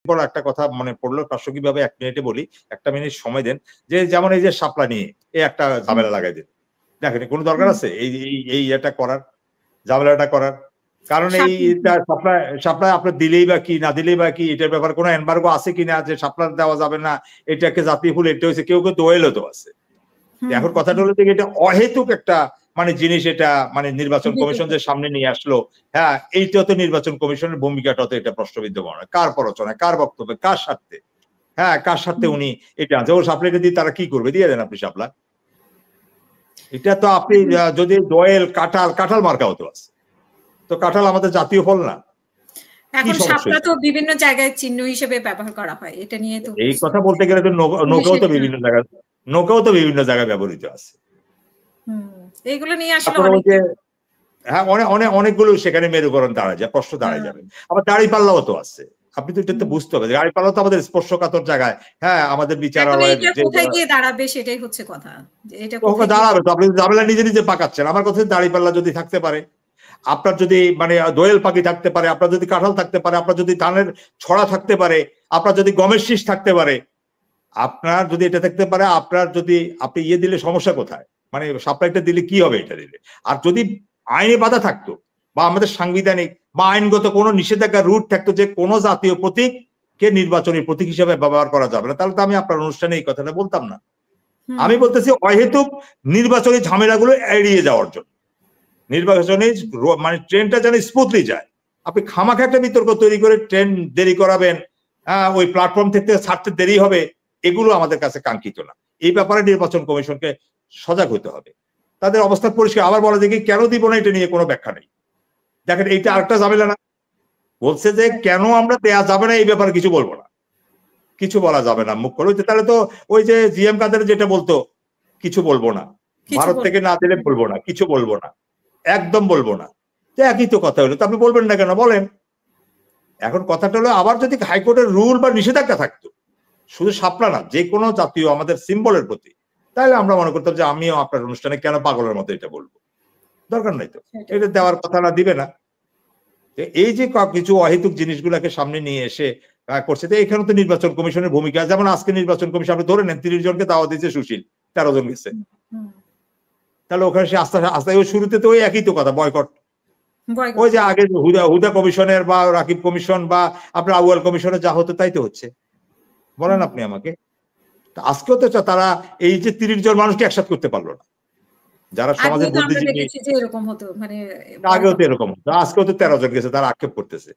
Simple একটা কথা মনে পড়লো, প্রাসঙ্গিকভাবে 1 মিনিটে বলি, 1 মিনিট সময় দেন। যে যেমন এই যে শাপলা নিয়ে একটা ঝামেলা লাগাই দিন, দেখেন কোনো দরকার আছে এই এটা করার, ঝামেলাটা করার? কারণ এইটা শাপলা আপনার দিলেই বা কি, না দিলেই বা কি, এটার ব্যাপারে কোনো এমবার্গো আছে কিনা যে শাপলা দেওয়া যাবে না, এটাকে জাতীয় ফুল, এটা হয়েছে, কেউ দোয়েলও তো আছে। এখন কথাটা হলো যে এটা অহেতুক একটা মানে জিনিস, এটা মানে নির্বাচন কমিশন যে সামনে নিয়ে আসলো, হ্যাঁ, এইটা তো নির্বাচন কমিশনের ভূমিকাটা তো এটা প্রশ্নবিদ্ধ মনে হয়। কার প্ররোচনায়, কার বক্তব্যে, কার স্বার্থে? হ্যাঁ, কার স্বার্থে উনি এটা আনছে? ও শাপলাকে দিয়ে তারা কি করবে? দিয়ে দেন আপনি শাপলা। এটা তো আপনি যদি দোয়েল, কাঁঠাল মার্কা হতো আছে, তো কাঁঠাল আমাদের জাতীয় ফল না? এখন শাপলা তো বিভিন্ন জায়গায় চিহ্ন হিসেবে ব্যবহার করা হয়, এটা নিয়ে তো এই কথা বলতে গেলে তো নৌকাও তো বিভিন্ন জায়গায় ব্যবহৃত আছে। এইগুলো নিয়ে আসলে হ্যাঁ, অনেকগুলো সেখানে মেরুকরণ দাঁড়ায় যায়, প্রশ্ন দাঁড়ায় যাবে। আবার দাঁড়িপাল্লাও তো আছে, আপনি তো এটা বুঝতে হবে। দাঁড়িপাল্লা তো আমাদের স্পর্শকাতর জায়গায়, হ্যাঁ, আমাদের বিচারালয়ের কোথায় গিয়ে দাঁড়াবে সেটাই হচ্ছে কথা। দাঁড়াবে তো, আপনি ঝামেলা নিজে পাকাচ্ছেন। আমার কথা দাঁড়িপাল্লা যদি থাকতে পারে, আপনার যদি মানে দোয়েল পাখি থাকতে পারে, আপনার যদি কাঁঠাল থাকতে পারে, আপনার যদি ধানের ছড়া থাকতে পারে, আপনার যদি গমের শীষ থাকতে পারে, আপনার যদি এটা থাকতে পারে, আপনার যদি আপনি ইয়ে দিলে সমস্যা কোথায়? মানে সাপ্লাইটা দিলে কি হবে এটা দিলে? আর যদি আইনে বাধা থাকতো বা আমাদের সাংবিধানিক বা আইনগত কোনো নিষেধাজ্ঞা রুট থাকতো যে কোনো জাতীয় প্রতীককে নির্বাচনী প্রতীক হিসেবে ব্যবহার করা যাবে না, তাহলে তো আমি আপনার অনুষ্ঠানে এই কথাটা বলতাম না। আমি বলতেছি অহেতুক নির্বাচনী ঝামেলাগুলো এড়িয়ে যাওয়ার জন্য, নির্বাচনী মানে ট্রেনটা যেন স্মুথলি যায়। আপনি খামাখা একটা বিতর্ক তৈরি করে ট্রেন দেরি করাবেন, ওই প্ল্যাটফর্ম থেকে ছাড়তে দেরি হবে, এগুলো আমাদের কাছে কাঙ্ক্ষিত না। এই ব্যাপারে নির্বাচন কমিশনকে সজাগ হতে হবে, তাদের অবস্থা পরিষ্কার। আবার বলা যায় কি কেন দিব না, এটা নিয়ে কোনো ব্যাখ্যা নেই। দেখেন এইটা আরেকটা ঝামেলা না, বলছে যে কেন আমরা দেয়া যাবে না এই ব্যাপারে কিছু বলবো না, কিছু বলা যাবে না মুখ করে। তাহলে তো ওই যে জিএম কাদের যেটা বলতো, কিছু বলবো না, ভারত থেকে না দিলে বলবো না, কিছু বলবো না, একদম বলবো না। তো একই তো কথা হলো, তো আপনি বলবেন না কেন, বলেন। এখন কথাটা হলো আবার যদি হাইকোর্টের রুল বা নিষেধাজ্ঞা থাকতো, শুধু শাপলা না, যে কোনো জাতীয় আমাদের সিম্বলের প্রতি, তাহলে আমরা মনে করতাম যে আমিও আপনার অনুষ্ঠানে কেন পাগলের মতো এটা বলবো, দরকার নাই তো, এটা দেওয়ার কথা না, দিবে না। এই যে কিছু অহেতুক জিনিসগুলোকে সামনে নিয়ে এসে করছে, তো এখানে তো নির্বাচন কমিশনের ভূমিকা, যেমন আজকে নির্বাচন কমিশন আপনি ধরে নেন 30 জনকে দাওয়াত দিয়েছে সুশীল, 13 জন গেছে, তাহলে ওখানে সে আস্তে আস্তে ওই শুরুতে তো ওই একই তো কথা, বয়কট। ওই যে আগে হুদা কমিশনের বা রাকিব কমিশন বা আপনার আউয়াল কমিশনের যা হতো তাই তো হচ্ছে, বলেন আপনি আমাকে। আজকেও তো তারা এই যে 30 জন মানুষকে একসাথে করতে পারলো না, যারা সমাজের বুদ্ধিজীবী, আগেও তো এরকম হতো, আজকেও তো 13 জন গেছে, তারা আক্ষেপ করতেছে।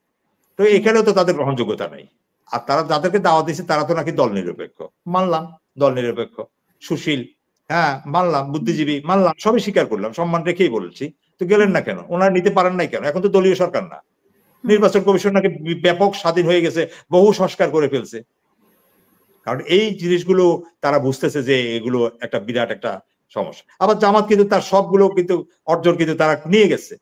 তো এখানেও তো তাদের গ্রহণযোগ্যতা নেই। আর তারা যাদেরকে দাওয়াত দিয়েছে তারা তো নাকি দল নিরপেক্ষ, মানলাম দল নিরপেক্ষ, সুশীল, হ্যাঁ মানলাম, বুদ্ধিজীবী মানলাম, সবই স্বীকার করলাম, সম্মান রেখেই বলছি। তো গেলেন না কেন? ওনারা নিতে পারেন নাই কেন? এখন তো দলীয় সরকার না, নির্বাচন কমিশন নাকি ব্যাপক স্বাধীন হয়ে গেছে, বহু সংস্কার করে ফেলছে। কারণ এই জিনিসগুলো তারা বুঝতেছে যে এগুলো একটা বিরাট একটা সমস্যা। আবার জামাত কিন্তু তার সবগুলো কিন্তু অর্জন কিন্তু তারা নিয়ে গেছে,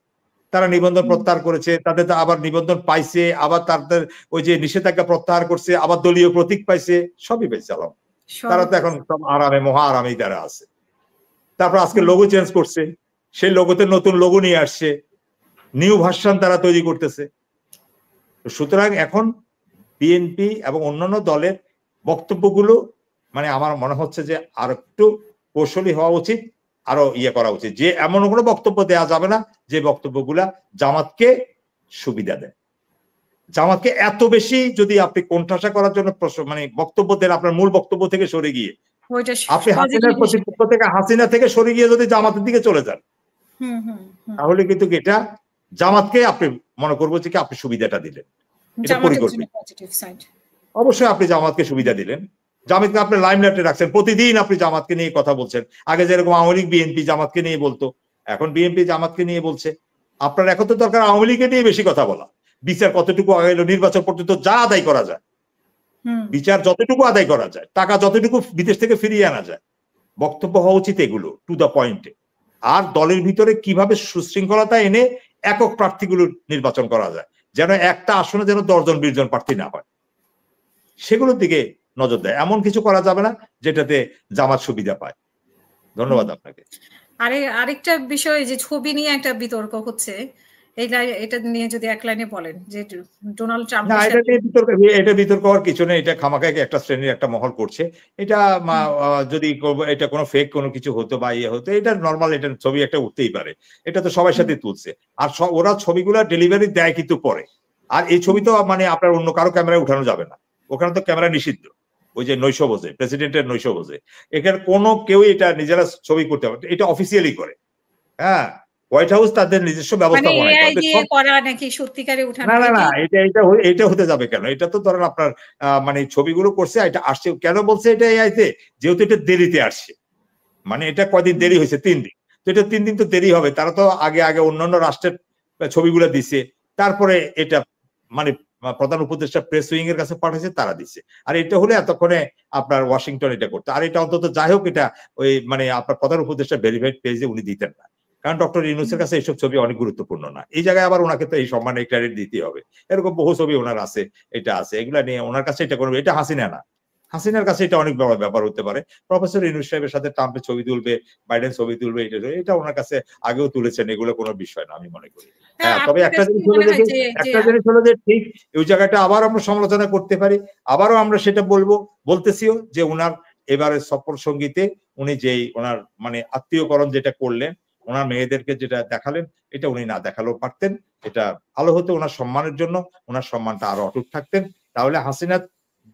তারা নিবন্ধন প্রত্যাহার করেছে, তাদের আবার নিবন্ধন পাইছে, আবার তাদের ওই যে নিষেধাজ্ঞা প্রত্যাহার করছে, আবার দলীয় প্রতীক পাইছে, সবই পেয়েছে। তারা তো এখন সব আরামে, মহা আরামেই তারা আছে। তারপর আজকে লোগো চেঞ্জ করছে, সেই লোগোতে নতুন লোগো নিয়ে আসছে, নিউ ভার্সন তারা তৈরি করতেছে। সুতরাং এখন বিএনপি এবং অন্যান্য দলের বক্তব্যগুলো মানে আমার মনে হচ্ছে যে আর একটু কৌশলী হওয়া উচিত, আরো ইয়ে করা উচিত, যে এমন কোনো বক্তব্য দেওয়া যাবে না যে বক্তব্যগুলা জামাতকে সুবিধা দেয়। জামাতকে এত বেশি যদি আপনি কোণঠাসা করার জন্য মানে বক্তব্য দেন, আপনার মূল বক্তব্য থেকে সরে গিয়ে আপনি হাসিনার প্রতিপক্ষ থেকে, হাসিনা থেকে সরে গিয়ে যদি জামাতের দিকে চলে যান, তাহলে কিন্তু এটা জামাতকে আপনি মনে করবো যে আপনি সুবিধাটা দিলেন, এটা পরিকল্পিত। অবশ্যই আপনি জামাতকে সুবিধা দিলেন, জামাতকে আপনি লাইমলাইটে রাখছেন, প্রতিদিন আপনি জামাতকে নিয়ে কথা বলছেন। আগে যেরকম আওয়ামী লীগ বিএনপি জামাতকে নিয়ে বলতো, এখন বিএনপি জামাতকে নিয়ে বলছে। আপনার এখন তো দরকার আওয়ামী লীগকে নিয়ে বেশি কথা বলা, বিচার কতটুকু আগাইলো, নির্বাচন পর্যন্ত যা আদায় করা যায়, বিচার যতটুকু আদায় করা যায়, টাকা যতটুকু বিদেশ থেকে ফিরিয়ে আনা যায়, বক্তব্য হওয়া উচিত এগুলো টু দ্য পয়েন্টে। আর দলের ভিতরে কিভাবে সুশৃঙ্খলতা এনে একক প্রার্থীগুলো নির্বাচন করা যায়, যেন একটা আসনে যেন 10 জন 20 জন প্রার্থী না হয়, সেগুলোর দিকে নজর দেয়। এমন কিছু করা যাবে না যেটাতে জামাত সুবিধা পায়। ধন্যবাদ আপনাকে। আরেকটা বিষয় যে ছবি নিয়ে একটা বিতর্ক হচ্ছে, এটা নিয়ে যদি এক লাইনে বলেন যে ডোনাল্ড ট্রাম্প না, এটা বিতর্ক হওয়ার কিছু নেই। এটা খামাখাই একটা শ্রেণীর একটা মহল করছে। এটা যদি এটা কোনো ফেক কোনো কিছু হতো বা ইয়ে হতো, এটা নরমাল, এটা ছবি একটা উঠতেই পারে। এটা তো সবার সাথে তুলছে। আর ওরা ছবিগুলা ডেলিভারি দেয় কিন্তু পরে। আর এই ছবি তো মানে আপনার অন্য কারো ক্যামেরায় উঠানো যাবে না। ওখানে তো ক্যামেরা নিষিদ্ধ। ওই যে নৈশভোজে, প্রেসিডেন্টের নৈশভোজে। এখানে কোনো কেউই এটা নিজেরা ছবি করতে পারে। এটা অফিসিয়ালি করে। হ্যাঁ? হোয়াইট হাউস তাদের নিজস্ব মানে ব্যবস্থাপনায় এআই করে। দিয়ে করা নাকি সত্যিকারে উঠানো না, না, হয় না, কি? এটা হতে যাবে কেন? এটা তো ধরেন আপনার মানে ছবিগুলো করছে, এটা আসছে কেন বলছে এটা এআই তে? যেহেতু এটা দেরিতে আসছে। মানে এটা কয়দিন দেরি হয়েছে? ৩ দিন। তো এটা ৩ দিন তো দেরি হবে। তারা তো আগে অন্যান্য রাষ্ট্রের ছবিগুলো দিছে। তারপরে এটা মানে প্রধান উপদেষ্টা প্রেস উইং এর কাছে পাঠাইছে, তারা দিছে। আর এটা হলে এতক্ষণে আপনার ওয়াশিংটন এটা করতো। আর এটা অন্তত যাই হোক, এটা ওই মানে আপনার প্রধান উপদেষ্টা ভেরিফাইড পেজে উনি দিতেন না। কারণ ডক্টর ইউনূসের কাছে এইসব ছবি অনেক গুরুত্বপূর্ণ না। এই জায়গায় আবার উনাকে তো এই সম্মানের ক্রেডিট দিতে হবে। এরকম বহু ছবি উনার আছে, এটা আছে। এগুলা নিয়ে উনার কাছে এটা করবে। এটা হাসিনা না। হাসিনার কাছে এটা অনেক বড় ব্যাপার হতে পারে। প্রফেসর ইউনূস সাহেবের সাথে ট্রাম্পের ছবি তুলবে, বাইডেন ছবি তুলবে, এটা উনার কাছে আগেও তুলেছেন। এগুলো কোনো বিষয় না আমি মনে করি। হ্যাঁ, তবে আপনার একটা কাছে জিনিস কি হলো মনে হয় যে একটা জিনিস হলো যে ঠিক ওই জায়গাটা আবার আমরা সমালোচনা করতে পারি। আবারও আমরা সেটা বলতেছিও যে উনার এবারের সফর সঙ্গীতে উনি যেই উনার মানে আত্মীয়করণ যেটা করলেন, উনার মেয়েদেরকে যেটা দেখালেন, এটা উনি না দেখালেও পারতেন। এটা ভালো হতো উনার সম্মানের জন্য। উনার সম্মানটা আরো অটুট থাকতেন। তাহলে হাসিনা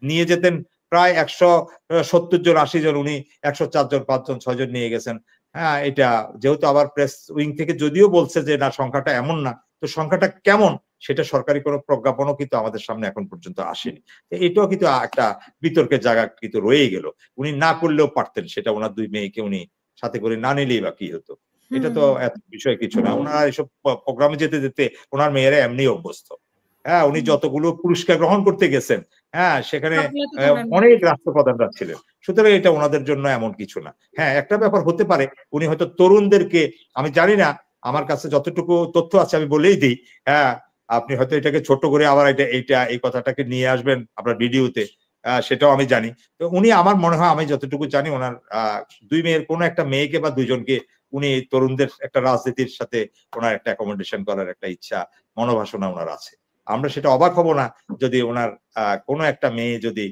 নিয়ে যেতেন প্রায় ১৭০ জন ৮০ জন, উনি ১০৪ জন ৫ জন ৬ জন নিয়ে গেছেন। হ্যাঁ, এটা যেহেতু আবার প্রেস উইং থেকে যদিও বলছে যে না সংখ্যাটা এমন না, তো সংখ্যাটা কেমন সেটা সরকারি কোনো প্রজ্ঞাপনও কিন্তু আমাদের সামনে এখন পর্যন্ত আসেনি। এটাও কিন্তু একটা বিতর্কের জায়গা কিন্তু রয়েই গেল। উনি না করলেও পারতেন, সেটা উনার ২ মেয়েকে উনি সাথে করে না নিলেই বা কি হতো? এটা তো এত বিষয় কিছু না। উনারা এসব প্রোগ্রামে যেতে উনার মেয়েরা এমনি অভ্যস্ত। হ্যাঁ, উনি যতগুলো পুরস্কার গ্রহণ করতে গেছেন, হ্যাঁ, সেখানে সবগুলো তো উনার অনেক রাষ্ট্রপ্রধানরা ছিলেন। সুতরাং এটা উনাদের জন্য এমন কিছু না। হ্যাঁ, একটা ব্যাপার হতে পারে, উনি হয়তো তরুণদেরকে, আমি জানি না, আমার কাছে যতটুকু তথ্য আছে আমি বলেই দেই। হ্যাঁ, আপনি হয়তো এটাকে ছোট করে আবার এই কথাটাকে নিয়ে আসবেন আপনার ভিডিওতে। সেটাও আমি জানি। তো উনি, আমার মনে হয়, আমি যতটুকু জানি, উনার ২ মেয়ের কোন একটা মেয়েকে বা ২ জনকে উনি তরুণদের একটা রাজনীতির সাথে উনার একটা অ্যাকোমোডেশন করার একটা ইচ্ছা, মনোবাসনা উনার আছে। আমরা সেটা অবাক হব না যদি উনার কোন একটা মেয়ে যদি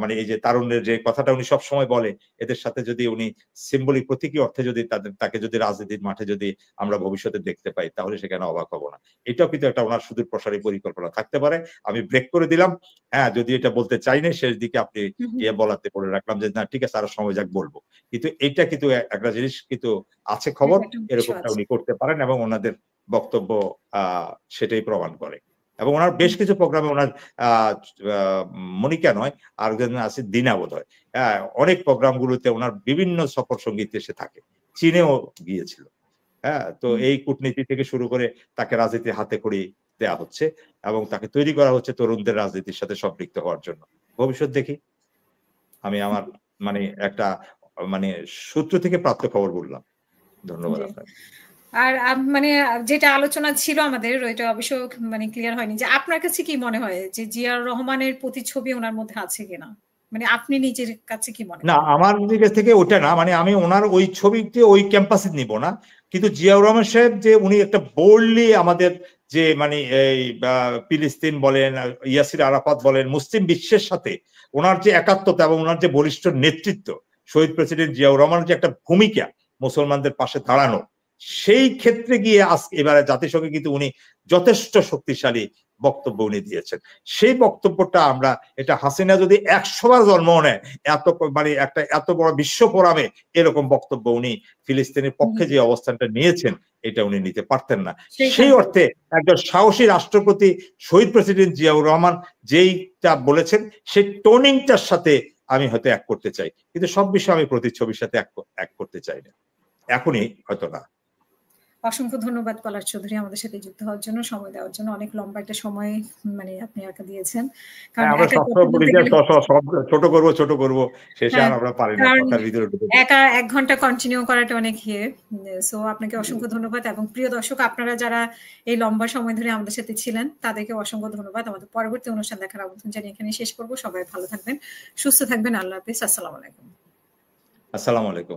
মানে এই যে তারুণ্যের যে কথাটা উনি সবসময় বলে, এদের সাথে যদি উনি সিম্বলিক প্রতীকী অর্থে যদি তাকে যদি রাজনীতির মাঠে যদি আমরা ভবিষ্যতে দেখতে পাই, তাহলে সেখানে অবাক হব না। এটাও কিন্তু একটা উনার সুদূর প্রসারী পরিকল্পনা থাকতে পারে। আমি ব্রেক করে দিলাম। হ্যাঁ, যদি এটা বলতে চাই না, শেষ দিকে আপনি বলাতে বলে রাখলাম যে না, ঠিক আছে, আরো সময় যাক বলব। কিন্তু এটা কিন্তু একটা জিনিস কিন্তু আছে খবর, এরকমটা উনি করতে পারেন এবং ওনাদের বক্তব্য আ সেটাই প্রমাণ করে। এবং উনার বেশ কিছু প্রোগ্রামে উনার আ আ মনিকা নয়, আরেকজন আছে দিনা বোধহয়। হ্যাঁ, অনেক প্রোগ্রামগুলোতে উনার বিভিন্ন সফর সঙ্গীত এসে থাকে। চীনেও গিয়েছিল। হ্যাঁ? তো এই কূটনীতি থেকে শুরু করে তাকে রাজনীতির হাতেখড়ি দেয়া হচ্ছে এবং তাকে তৈরি করা হচ্ছে তরুণদের রাজনীতির সাথে সম্পৃক্ত হওয়ার জন্য। ভবিষ্যৎ দেখি। আমি আমার মানে একটা মানে সূত্র থেকে প্রাপ্ত খবর বললাম। ধন্যবাদ জি। আপনাকে। আর মানে যেটা আলোচনা ছিল আমাদের, ওইটা অবশ্য মানে ক্লিয়ার হয়নি যে আপনার কাছে কি মনে হয় যে জিয়াউর রহমানের প্রতিচ্ছবি উনার মধ্যে আছে কিনা? মানে আপনি নিজের কাছে কি মনে না, করেন? আমার দিকে থেকে ওটা না। মানে আমি উনার ওই ছবিতে ওই ক্যাম্পাসে নিব না। কিন্তু জিয়াউর রহমান সাহেব যে উনি একটা বোল্ডলি আমাদের যে মানে এই ফিলিস্তিন বলেন, ইয়াসির আরাফাত বলেন, মুসলিম বিশ্বের সাথে উনার যে একাত্মতা এবং উনার যে বলিষ্ঠ নেতৃত্ব, শহীদ প্রেসিডেন্ট জিয়াউর রহমানের যে একটা ভূমিকা মুসলমানদের পাশে দাঁড়ানো, সেই ক্ষেত্রে গিয়ে এবারে জাতিসংঘে কিন্তু উনি যথেষ্ট শক্তিশালী বক্তব্য উনি দিয়েছেন। সেই বক্তব্যটা আমরা, এটা হাসিনা যদি ১০০ বার জন্মও নেয়, মানে একটা এত বড় বিশ্ব ফোরামে এরকম বক্তব্য উনি ফিলিস্তিনের পক্ষে যে অবস্থানটা নিয়েছেন, এটা উনি নিতে পারতেন না। সেই অর্থে একজন সাহসী রাষ্ট্রপতি শহীদ প্রেসিডেন্ট জিয়াউর রহমান যেইটা বলেছেন, সেই টোনিংটার সাথে আমি হয়তো এক করতে চাই। কিন্তু সব বিষয়ে আমি প্রতিচ্ছবির সাথে এক করতে চাই না। এখনই হয়তো না। অসংখ্য ধন্যবাদ পলাশ চৌধুরী আমাদের সাথে যুক্ত হওয়ার জন্য, সময় দেওয়ার জন্য। অনেক লম্বা একটা সময় মানে আপনি আমাকে দিয়েছেন। কারণ হ্যাঁ, আমরা একা কথা সবসময় বলি বলতে যে গেলে সব ছোট করব। শেষে হ্যাঁ, আর আমরা পারি না কারণ কথার ভিতরে ঢুকে যাই। একা ১ ঘন্টা কন্টিনিউ করাটা অনেক ইয়ে। সো আপনাকে অসংখ্য ধন্যবাদ এবং প্রিয় দর্শক, আপনারা যারা এই লম্বা সময় ধরে আমাদের সাথে ছিলেন, তাদেরকে অসংখ্য ধন্যবাদ। আমাদের পরবর্তী অনুষ্ঠান দেখার আমন্ত্রণ জানিয়ে এখানেই শেষ করব। সবাই ভালো থাকবেন, সুস্থ থাকবেন। আল্লাহ হাফেজ। আসসালামু আলাইকুম। আসসালামু আলাইকুম।